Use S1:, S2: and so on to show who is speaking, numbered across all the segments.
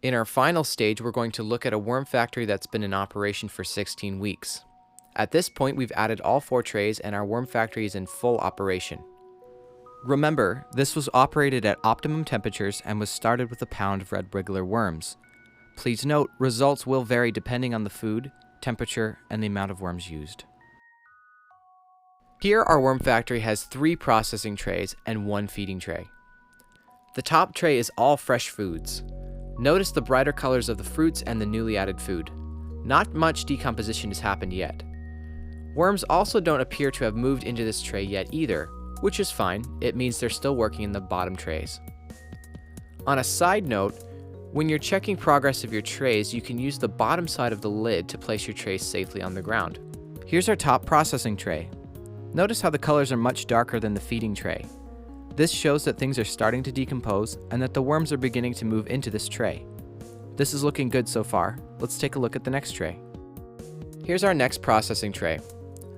S1: In our final stage, we're going to look at a worm factory that's been in operation for 16 weeks. At this point, we've added all 4 trays and our worm factory is in full operation. Remember, this was operated at optimum temperatures and was started with a pound of red wriggler worms. Please note, results will vary depending on the food, temperature, and the amount of worms used. Here, our worm factory has 3 processing trays and 1 feeding tray. The top tray is all fresh foods. Notice the brighter colors of the fruits and the newly added food. Not much decomposition has happened yet. Worms also don't appear to have moved into this tray yet either, which is fine. It means they're still working in the bottom trays. On a side note, when you're checking progress of your trays, you can use the bottom side of the lid to place your trays safely on the ground. Here's our top processing tray. Notice how the colors are much darker than the feeding tray. This shows that things are starting to decompose and that the worms are beginning to move into this tray. This is looking good so far. Let's take a look at the next tray. Here's our next processing tray.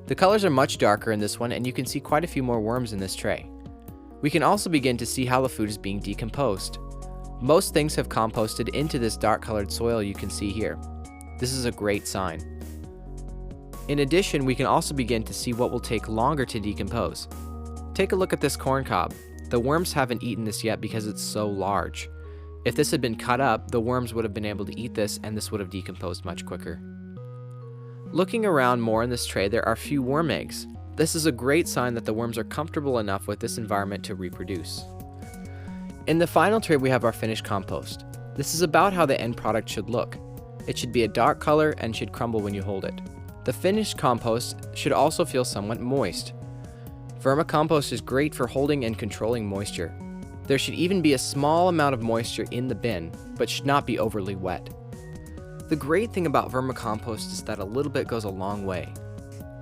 S1: The colors are much darker in this one and you can see quite a few more worms in this tray. We can also begin to see how the food is being decomposed. Most things have composted into this dark colored soil you can see here. This is a great sign. In addition, we can also begin to see what will take longer to decompose. Take a look at this corn cob. The worms haven't eaten this yet because it's so large. If this had been cut up, the worms would have been able to eat this and this would have decomposed much quicker. Looking around more in this tray, there are few worm eggs. This is a great sign that the worms are comfortable enough with this environment to reproduce. In the final tray, we have our finished compost. This is about how the end product should look. It should be a dark color and should crumble when you hold it. The finished compost should also feel somewhat moist. Vermicompost is great for holding and controlling moisture. There should even be a small amount of moisture in the bin, but should not be overly wet. The great thing about vermicompost is that a little bit goes a long way.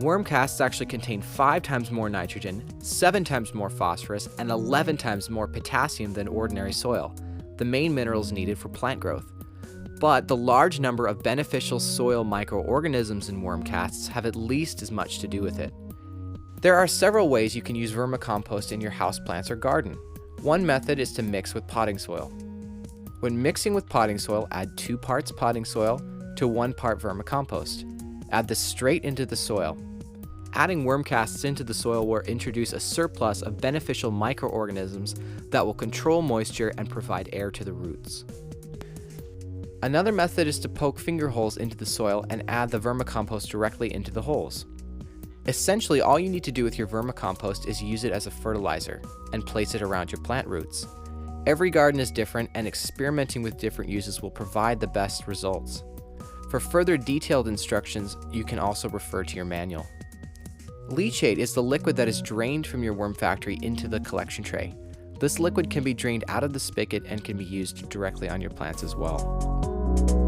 S1: Worm casts actually contain 5 times more nitrogen, 7 times more phosphorus, and 11 times more potassium than ordinary soil, the main minerals needed for plant growth. But the large number of beneficial soil microorganisms in worm casts have at least as much to do with it. There are several ways you can use vermicompost in your houseplants or garden. One method is to mix with potting soil. When mixing with potting soil, add 2 parts potting soil to 1 part vermicompost. Add this straight into the soil. Adding worm casts into the soil will introduce a surplus of beneficial microorganisms that will control moisture and provide air to the roots. Another method is to poke finger holes into the soil and add the vermicompost directly into the holes. Essentially, all you need to do with your vermicompost is use it as a fertilizer and place it around your plant roots. Every garden is different and experimenting with different uses will provide the best results. For further detailed instructions, you can also refer to your manual. Leachate is the liquid that is drained from your worm factory into the collection tray. This liquid can be drained out of the spigot and can be used directly on your plants as well.